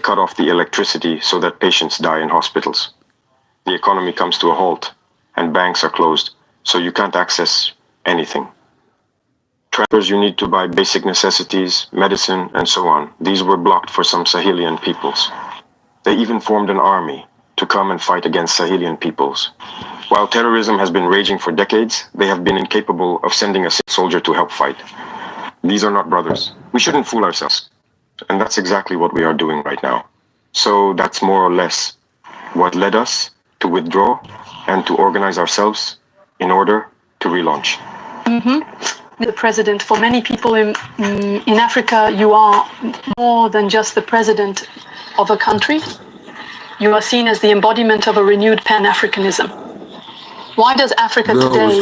cut off the electricity so that patients die in hospitals. The economy comes to a halt, and banks are closed, so you can't access anything. Transfers you need to buy basic necessities, medicine, and so on. These were blocked for some Sahelian peoples. They even formed an army to come and fight against Sahelian peoples. While terrorism has been raging for decades, they have been incapable of sending a soldier to help fight. These are not brothers. We shouldn't fool ourselves. And that's exactly what we are doing right now. So that's more or less what led us to withdraw and to organize ourselves in order to relaunch. The president, for many people in Africa, you are more than just the president of a country. You are seen as the embodiment of a renewed Pan-Africanism. Why does Africa today,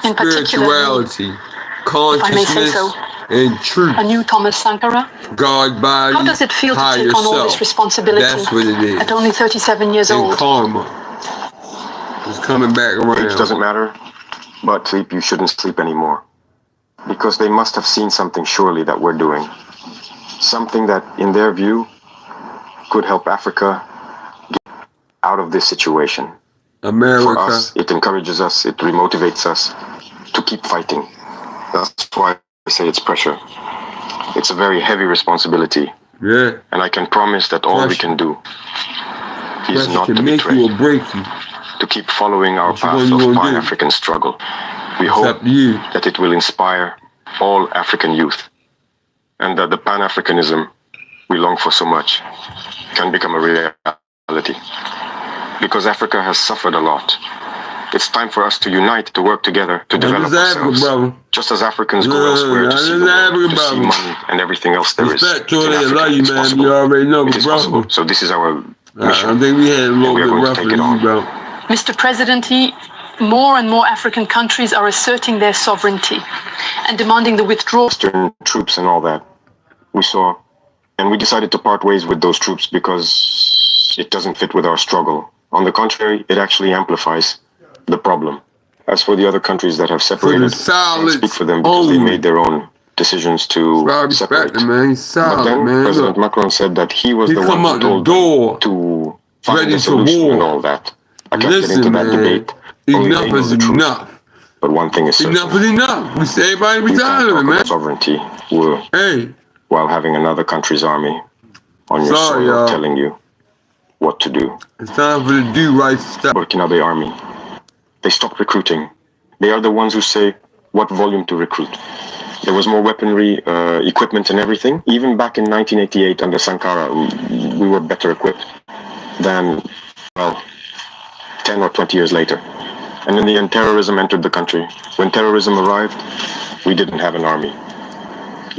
in particular, spirituality, if I may say so, and truth, a new Thomas Sankara? God, body, how does it feel to take on all this responsibility That's what it is. at only 37 years and old? Karma is coming back around. Age doesn't matter, but sleep, you shouldn't sleep anymore. Because they must have seen something surely that we're doing. Something that, in their view, could help Africa get out of this situation. America. For us, it encourages us, it remotivates us to keep fighting. That's why I say it's pressure. It's a very heavy responsibility. Yeah. And I can promise that all we can do is not to betray. You or break you. To keep following our path of Pan-African struggle. We hope that it will inspire all African youth, and that the Pan-Africanism we long for so much can become a reality. Because Africa has suffered a lot. It's time for us to unite, to work together, to develop ourselves. Just as Africans go elsewhere to see the world, to see money and everything else there is. In Africa, it's possible. You already know, it is possible. So this is our mission, I think we had a little bit rough with you, bro. Mr. President, more and more African countries are asserting their sovereignty and demanding the withdrawal. Western troops and all that. We saw, and we decided to part ways with those troops because it doesn't fit with our struggle. On the contrary, it actually amplifies the problem. As for the other countries that have separated, I speak for them because they made their own decisions to separate. But then President Macron said that he was the one who told them to find a solution and all that. I can't get into that debate. Enough is enough. But one thing is certain. Enough is enough. We say everybody be tired of it, man. Sovereignty while having another country's army on your soil telling you what to do. It's time for the do-right stuff. Burkinabe army. They stopped recruiting. They are the ones who say what volume to recruit. There was more weaponry, equipment and everything. Even back in 1988 under Sankara, we were better equipped than, well, 10 or 20 years later. And in the end, terrorism entered the country. When terrorism arrived, we didn't have an army.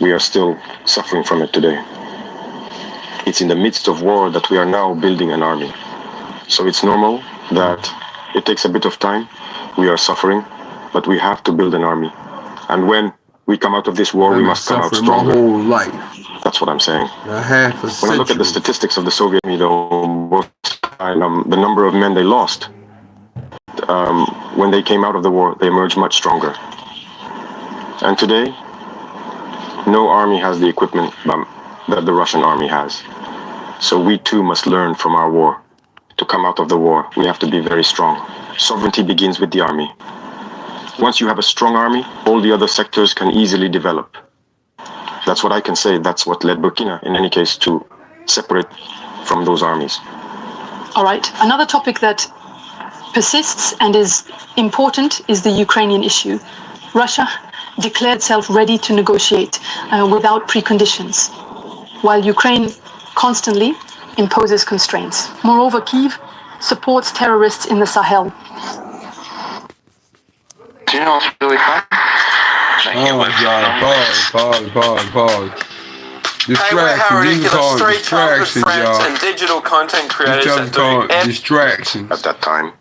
We are still suffering from it today. It's in the midst of war that we are now building an army. So it's normal that it takes a bit of time. We are suffering, but we have to build an army. And when we come out of this war, we must come out stronger. My whole life. That's what I'm saying. When I look at the statistics of the Soviet Union, the number of men they lost, when they came out of the war, they emerged much stronger. And today, no army has the equipment that the Russian army has. So we too must learn from our war. To come out of the war, we have to be very strong. Sovereignty begins with the army. Once you have a strong army, all the other sectors can easily develop. That's what I can say. That's what led Burkina, in any case, to separate from those armies. All right. Another topic that persists and is important is the Ukrainian issue. Russia declared itself ready to negotiate without preconditions, while Ukraine constantly imposes constraints. Moreover, Kyiv supports terrorists in the Sahel. You know what's really fun? Pause. Distraction. You call it distraction, y'all. And digital content creators are doing distraction. At that time,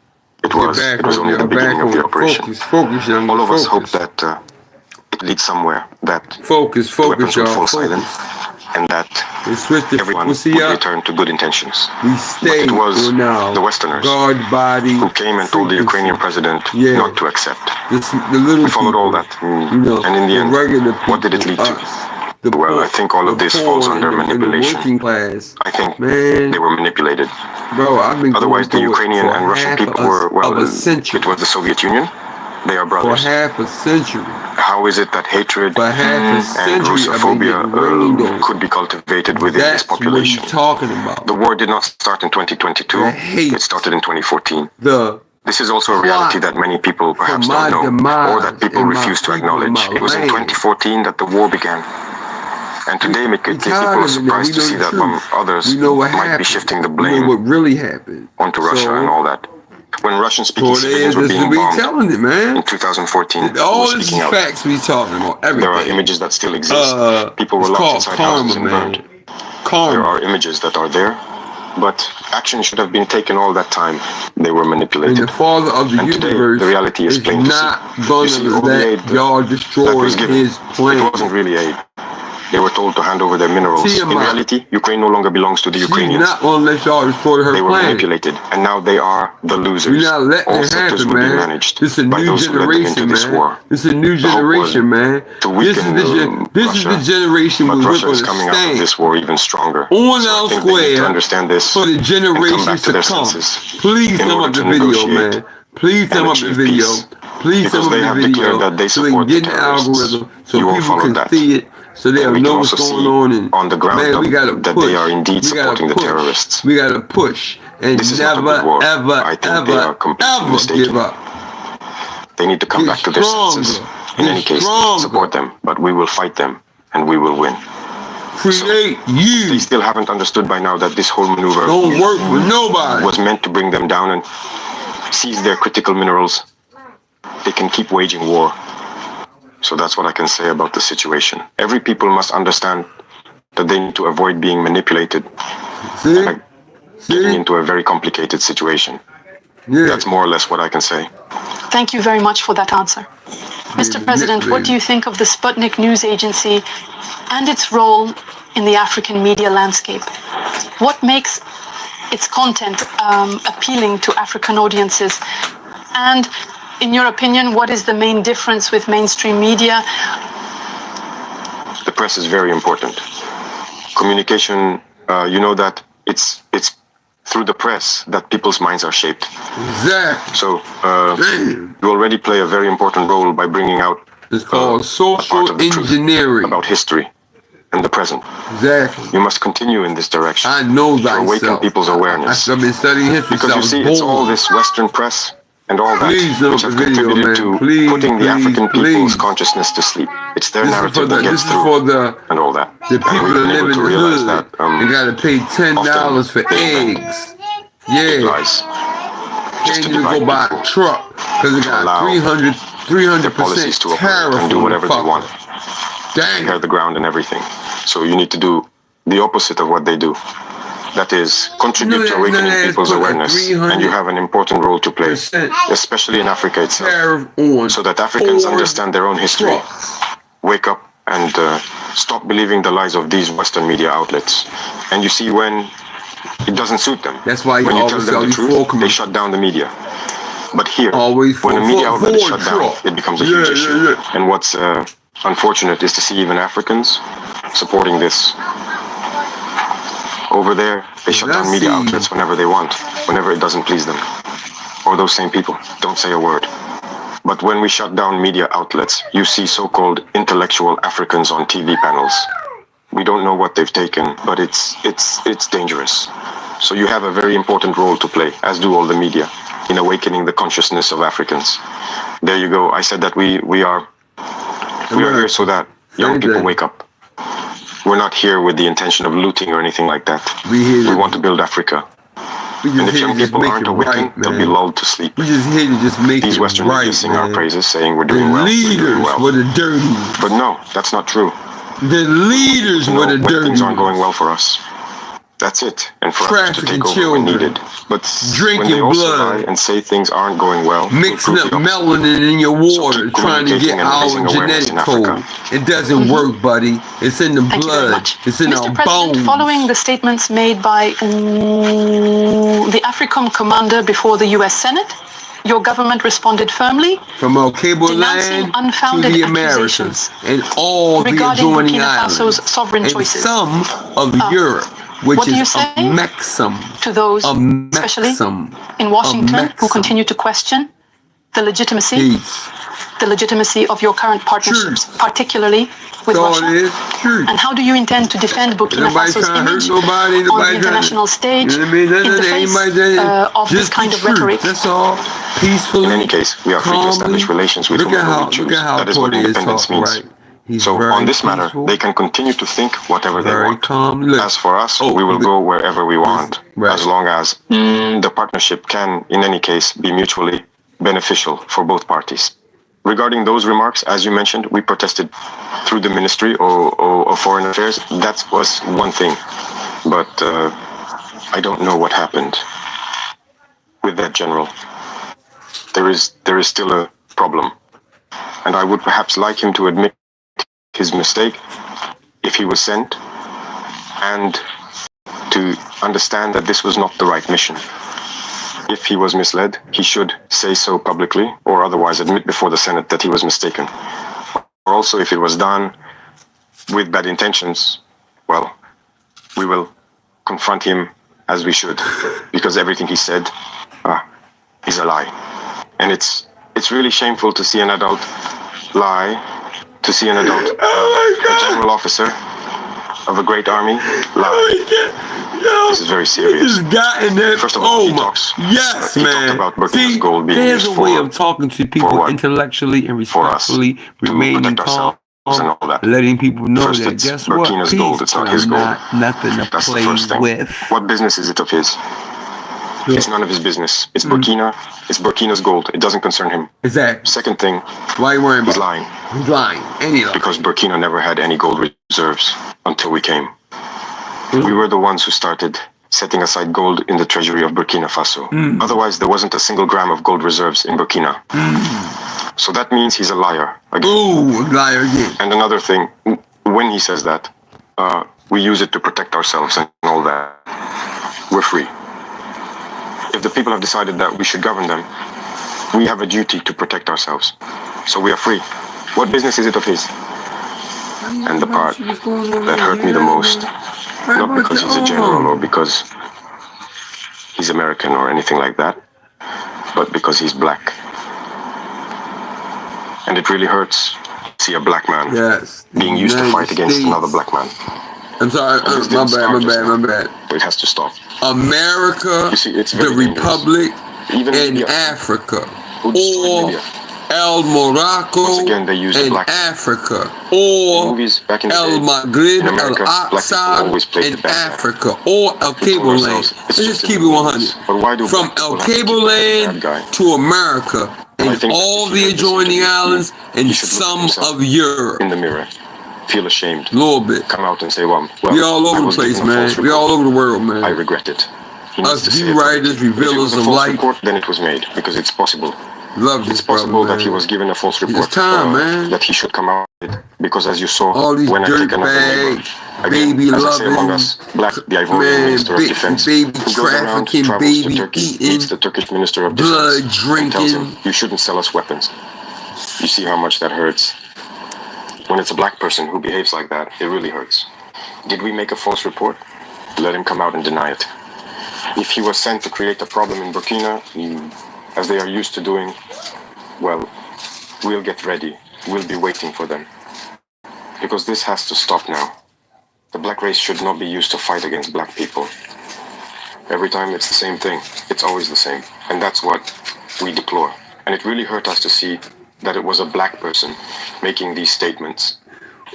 it was only the beginning of the operation. Focus, young. All of us hope that it leads somewhere, that focus, weapons will fall y'all. silent, and that everyone would return to good intentions. But it was the Westerners who came and told the Ukrainian president not to accept. We followed all that, and in the end, what did it lead to? Well, I think all of this falls under manipulation. working class. I think Man, they were manipulated. bro, I've been Otherwise, the going through Ukrainian it for and Russian half people of were, well, a century. it was the Soviet Union. They are For brothers. half a century. How is it that hatred For half a and century, I've been getting rained Russophobia on. could be cultivated within this That's what population? he's talking about. The war did not start in 2022. The hate. It started in 2014. The This is also a reality that many people perhaps my don't know, demise or that people and my refuse to people and acknowledge. my It was in land. 2014 that the war began. And today, we people tired are of it now. surprised We to know see the that truth. others We know what might happened. be shifting the We know blame what really happened. onto Russia and all that. When Russian-speaking So there civilians were is being we bombed telling it, man. in 2014, people All were this is speaking out. facts we talking about. Everything. There are images that still exist. People were it's locked called inside karma, houses and burned. man. There Karma. are images that are there, but action should have been taken all that time. They were And manipulated. the Father of the And today, universe the reality is plain to see. not You gonna see, all the aid let y'all that destroy was given, His it plan. wasn't really aid. They were told to hand over their minerals. In Tiamat. reality, Ukraine no longer belongs to the She's Ukrainians. not gonna let y'all destroy her They were planet. manipulated, and now they are the losers. We're not letting All it sectors happen, will be man. managed This is a by new those who led them into generation, this man. war. This is a new The hope was generation, man. to This is weaken the Russia, generation but where we're Russia is gonna coming out of stand this war even stronger. on So I our think they need to square understand this for the and come generations back to to their come. senses Please in thumb order up the to video, negotiate man. Please thumb and up the achieve video. peace. Please thumb Because up they the have video declared that they so we support can the get the terrorists. algorithm so You all people followed can that. see it, so And they'll we know can what's also going see on. And on the ground man, we gotta that push. they are indeed We gotta supporting the push. terrorists. We gotta push and This is not a never, good war. ever, I think they are ever, completely ever mistaken. give up. They need to come Get back to their senses. stronger. In Get any case, stronger. support them, but we will fight them, and we will win. Create They you. still haven't understood by now that this whole maneuver Don't work for nobody. was meant to bring them down and seize their critical minerals. They can keep waging war. So that's what I can say about the situation. Every people must understand that they need to avoid being manipulated, See? getting See? into a very complicated situation. Yeah. That's more or less what I can say. Thank you very much for that answer. Mr. President, what do you think of the Sputnik news agency and its role in the African media landscape? What makes its content appealing to African audiences? And in your opinion, what is the main difference with mainstream media? The press is very important. Communication, you know that it's through the press that people's minds are shaped. Exactly. So Damn. you already play a very important role by bringing out It's called a part social of the truth engineering. about history and the present. Exactly. You must continue in this direction I know to awaken thyself. people's awareness. I've been studying history Because you since I see, was it's all born. this Western press and all that Please look which at has the video, contributed man. to Please, putting the please, African people's please. consciousness to sleep. It's their This is narrative for the that this gets is through for the and all that. people And we've that been live able in to the realize hood. that They gotta pay $10 for often eggs. big Yeah. lies just Can't to even divide go buy people, a truck because it to got allow 300% policies to operate tariff and do on the whatever they fucker. want. Tear Damn. the ground and everything. So you need to do the opposite of what they do. That is, contribute to awakening people's awareness, and you have an important role to play, especially in Africa itself, Tariff on so that Africans Ford understand their own history, trucks. wake up and stop believing the lies of these Western media outlets. And you see, when it doesn't suit them, That's why you when you tell always them sell the these truth, Ford they commercials. shut down the media. But here, Always when a media outlet is Ford shut down, truck. it becomes a huge issue. Yeah. And what's unfortunate is to see even Africans supporting this. Over there, they shut down media outlets whenever they want, whenever it doesn't please them. Or those same people don't say a word. But when we shut down media outlets, you see so-called intellectual Africans on TV panels. We don't know what they've taken, but it's dangerous. So you have a very important role to play, as do all the media, in awakening the consciousness of Africans. There you go. I said that we are here so that young people wake up. We're not here with the intention of looting or anything like that. We want to build Africa. And if young people aren't awakened, they'll be lulled to sleep. We just here to just make These it Western right, media sing man. our praises, saying we're The doing well, we're leaders doing well. were the dirty ones. But no, that's not true. The leaders were the When dirty things aren't going ones. well for us, that's it. And for us to Trafficking take over when children. needed. But Drinking when they also blood. lie and say things aren't going well, Mixing improve up the opposite. melanin in your So water, keep trying to communicating get and our raising awareness genetic in Africa. code. It doesn't work, buddy. It's in the Thank you very blood. much. It's in Mr. our President, bones. following the statements made by the AFRICOM commander before the US Senate, Your government responded firmly, from Cable denouncing Land to unfounded the Americas accusations and all the regarding adjoining Burkina Faso's islands sovereign and choices. some of Europe, which What do you is say a maxim, to those, a especially maxim, in a Washington, who maxim. continue to question the legitimacy Peace. of your current partnerships, Truth. particularly with That's all Russia? it is. Truth. And how do you intend to defend Burkina Nobody's Faso's trying to hurt image nobody. on the Nobody trying to, international stage you know what I mean? in the face of this Just kind the of truth. rhetoric? That's all. Peacefully. In any case, we are free to establish calmly. relations with Look at whomever how we choose. look at how That is what Porty is independence talking, means. right? He's So very on this matter, peaceful. they can continue to think whatever they Very want. calm. Look. As for us, Oh, we will go wherever we want, right. as long as the partnership can, in any case, be mutually beneficial for both parties. Regarding those remarks, as you mentioned, we protested through the Ministry of Foreign Affairs. That was one thing, but I don't know what happened with that general. There is still a problem, and I would perhaps like him to admit his mistake if he was sent, and to understand that this was not the right mission. If he was misled, he should say so publicly, or otherwise admit before the Senate that he was mistaken. Or also, if it was done with bad intentions, well, we will confront him as we should, because everything he said is a lie. And it's really shameful to see an adult lie, to see an adult, a general officer of a great army lie. This is very serious. First of all, he talks about Burkina's gold being there's used a way of talking to people intellectually and respectfully, remaining calm, and all that. letting people know First, that it's guess Burkina's what? gold, it's not his gold. Nothing to That's the play first thing. with. What business is it of his? It's none of his business. It's Burkina's gold. It doesn't concern him. Exactly. Second thing, why are you worrying about? he's lying. He's lying. And he lied. Because Burkina never had any gold reserves until we came. We were the ones who started setting aside gold in the treasury of Burkina Faso. Otherwise, there wasn't a single gram of gold reserves in Burkina. So that means he's a liar again. Ooh, a liar again. And another thing, when he says that, we use it to protect ourselves and all that. We're free. If the people have decided that we should govern them, we have a duty to protect ourselves. So we are free. What business is it of his? And the part that hurt me the most, not because he's a general or because he's American or anything like that, but because he's black. And it really hurts to see a black man being used to fight against another black man. I'm sorry, my bad. But it has to stop. America, You see, it's the very Republic, and Africa, or El Morocco Once again, they use the and black Africa, or movies back in the El day. Maghrib, In El America, black people always Aqsa played in the bad guy. Africa, or El Cable Land. Let's just keep it 100. But why do From black El people have to keep Cable playing the Land bad guy? to America, I and think all if the you had this adjoining interview, islands, he and should look at some himself of Europe. in the mirror, feel ashamed, A little bit. come out and say, well, We all I over the was place, given a man. false We all report. over the world, man. I regret it. He needs Us to say view it writers, publicly. If it revealers was a of false light. report, then it was made, because it's possible. Love this It's possible brother, that he man. was given a false report. It's time, man. That he should come out with it, because as you saw, All these when I dirt take another neighbor, bag, again, baby as I say among loving, us, Black, the Ivorian man, Minister of Defense, baby who goes around, trafficking, travels to baby Turkey, eating, meets the Turkish Minister of blood Defense, and tells him, drinking. you shouldn't sell us weapons. You see how much that hurts? When it's a black person who behaves like that, it really hurts. Did we make a false report? Let him come out and deny it. If he was sent to create a problem in Burkina, as they are used to doing, well, we'll get ready. We'll be waiting for them. Because this has to stop now. The black race should not be used to fight against black people. Every time it's the same thing. It's always the same. And that's what we deplore. And it really hurt us to see that it was a black person making these statements.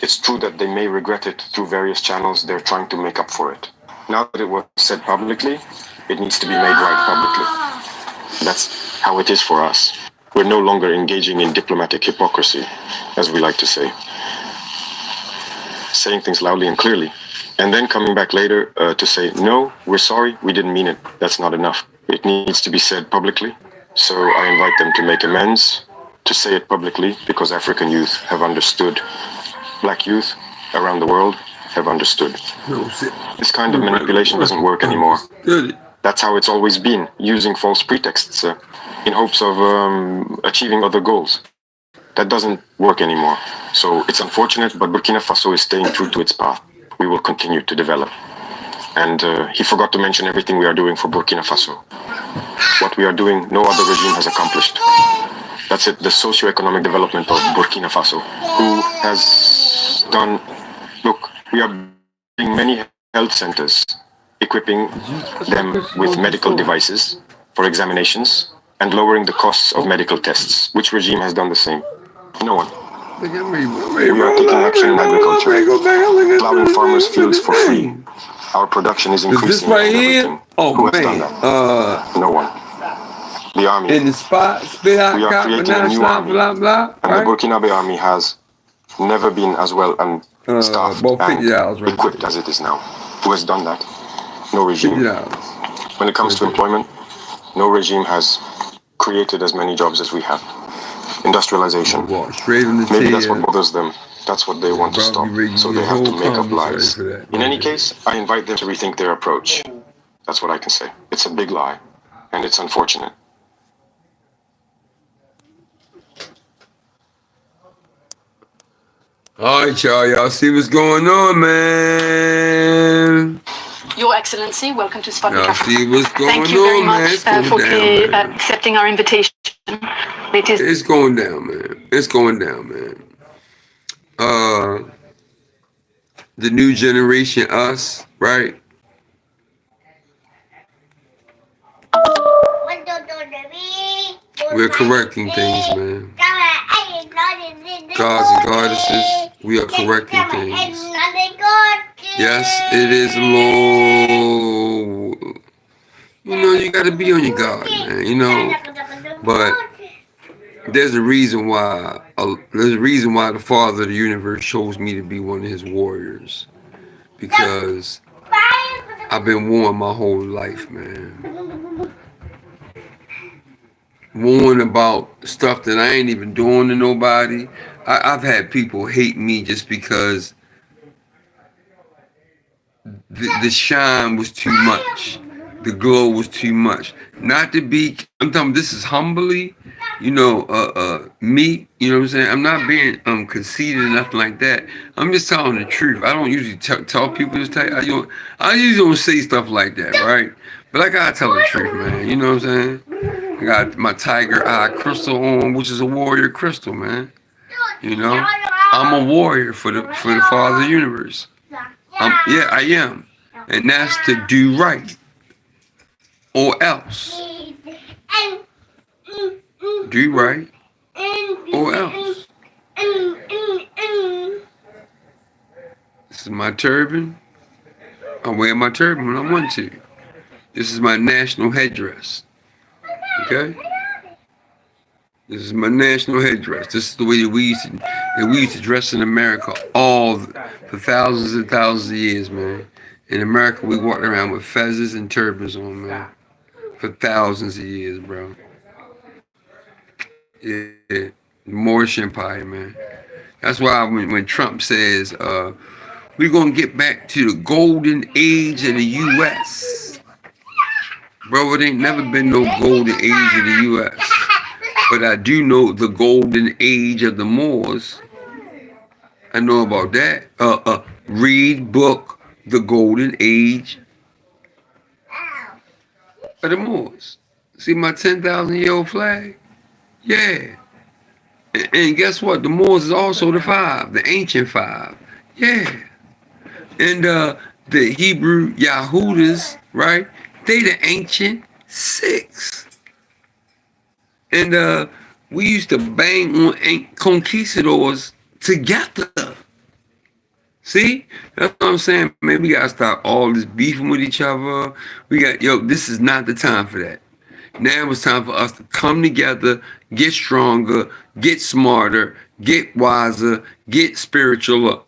It's true that they may regret it through various channels. They're trying to make up for it. Now that it was said publicly, it needs to be made right publicly. That's how it is for us. We're no longer engaging in diplomatic hypocrisy, as we like to say. Saying things loudly and clearly, and then coming back later to say, no, we're sorry, we didn't mean it. That's not enough. It needs to be said publicly. So I invite them to make amends, to say it publicly, because African youth have understood. Black youth around the world have understood. This kind of manipulation doesn't work anymore. That's how it's always been, using false pretexts. in hopes of achieving other goals. That doesn't work anymore. So it's unfortunate, but Burkina Faso is staying true to its path. We will continue to develop. And he forgot to mention everything we are doing for Burkina Faso. What we are doing, no other regime has accomplished. That's it, the socio-economic development of Burkina Faso, who has done, look, we are building many health centers, equipping them with medical devices for examinations and lowering the costs of medical tests. Which regime has done the same? No one. We are taking action in agriculture, allowing farmers fields for free. Our production is increasing and everything. Who has done that? No one. The army. In the spot, spit out, we are creating a new army, and the Burkinabe army has never been as well staffed and equipped as it is now. Who has done that? No regime. When it comes to employment, no regime has created as many jobs as we have. Industrialization. Maybe that's what bothers them. That's what they want to stop. So they have to make up lies. In any case, I invite them to rethink their approach. That's what I can say. It's a big lie, and it's unfortunate. All right, y'all see what's going on, man. Your Excellency, welcome to Sputnik. Y'all see what's going on, Thank you very man. much for accepting our invitation. It's going down, man. It's going down, man. The new generation, us, right? We're correcting things, man. Gods and goddesses, we are correcting things. Yes, it is low. You know, you gotta be on your guard, man, you know. But there's a reason why the Father of the universe chose me to be one of his warriors. Because I've been warned my whole life, man. Warned about stuff that I ain't even doing to nobody. I've had people hate me just because the shine was too much. The glow was too much. Not to be, I'm talking, this is humbly, you know, me, you know what I'm saying? I'm not being conceited or nothing like that. I'm just telling the truth. I don't usually tell people this type. I usually don't say stuff like that, right? But I gotta tell the truth, man. You know what I'm saying? I got my tiger eye crystal on, which is a warrior crystal, man. You know, I'm a warrior for the Father of the universe. Yeah, I am, and that's to do right, or else. Do right, or else. This is my turban. I wear my turban when I want to. This is my national headdress. Okay? This is my national headdress. This is the way that we used to dress in America for thousands and thousands of years, man. In America, we walked around with feathers and turbans on, man. For thousands of years, bro. Yeah. Moorish Empire, man. That's why when Trump says, we're going to get back to the golden age of the U.S., bro, it ain't never been no golden age of the U.S. But I do know the golden age of the Moors. I know about that. Read book, The Golden Age of the Moors. See my 10,000-year-old flag? Yeah. And guess what? The Moors is also the five, the ancient five. Yeah. And the Hebrew Yahudas, right? They the ancient six. And we used to bang on conquistadors together. See? That's what I'm saying. Man, we gotta stop all this beefing with each other. This is not the time for that. Now it's time for us to come together, get stronger, get smarter, get wiser, get spiritualer.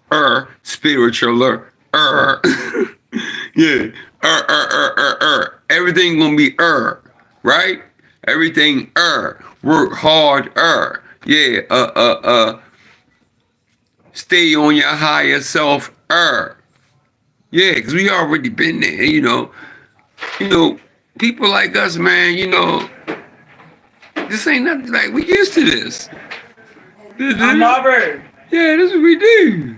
Yeah. Everything gonna be right? Everything work hard yeah. Stay on your higher self yeah, because we already been there, you know people like us, man, you know, This ain't nothing. Like, we used to this. I'm Robert. Yeah, this is what we do.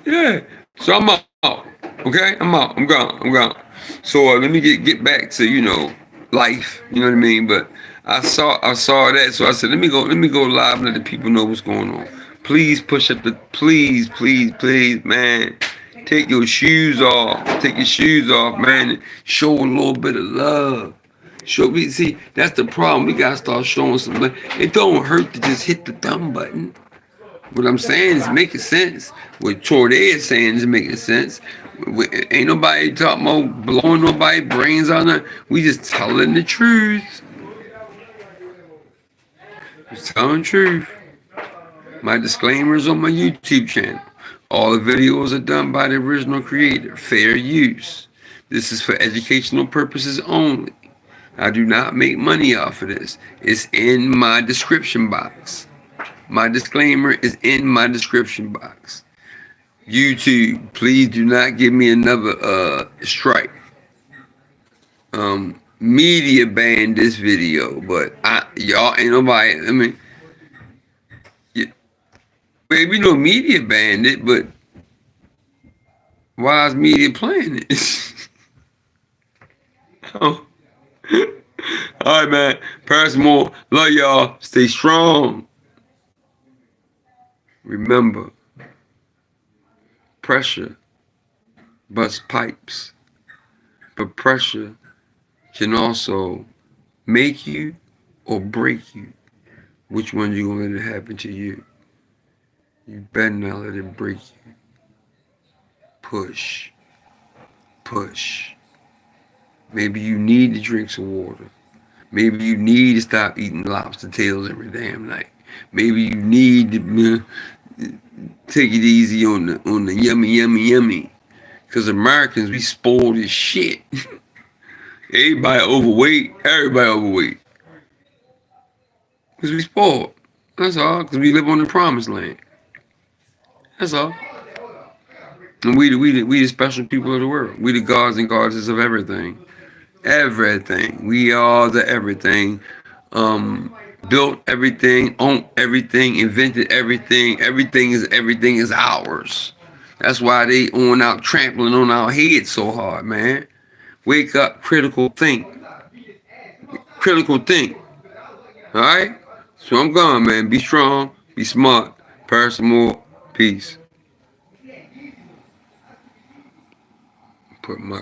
Yeah. So I'm out. Okay, I'm out. I'm gone. So let me get back to life. You know what I mean? But I saw that, so I said let me go live and let the people know what's going on. Please push up please, man. Take your shoes off. Take your shoes off, man. And show a little bit of love. See, that's the problem. We gotta start showing some love. It don't hurt to just hit the thumb button. What I'm saying is making sense. What TRAORE is saying is making sense. Ain't nobody talking about blowing nobody's brains out there. We just telling the truth. Just telling the truth. My disclaimers on my YouTube channel. All the videos are done by the original creator. Fair use. This is for educational purposes only. I do not make money off of this. It's in my description box. My disclaimer is in my description box. YouTube, please do not give me another strike. Media banned this video, but y'all ain't nobody. I mean, we know media banned it, but why is media playing it? Oh. All right, man. Paris more. Love y'all. Stay strong. Remember, pressure busts pipes, but pressure can also make you or break you. Which one you gonna let it happen to you? You better not let it break you. Push. Maybe you need to drink some water. Maybe you need to stop eating lobster tails every damn night. Maybe you need to take it easy on the yummy. Because Americans, we spoiled as shit. Everybody overweight. Because we spoiled. That's all. Because we live on the promised land. That's all. And we the special people of the world. We the gods and goddesses of everything. Everything. We are the everything. Built everything, owned everything, invented everything. Everything is ours. That's why they on out trampling on our heads so hard, man. Wake up, critical think. All right? So I'm gone, man. Be strong, be smart. Paris more. Peace. Put my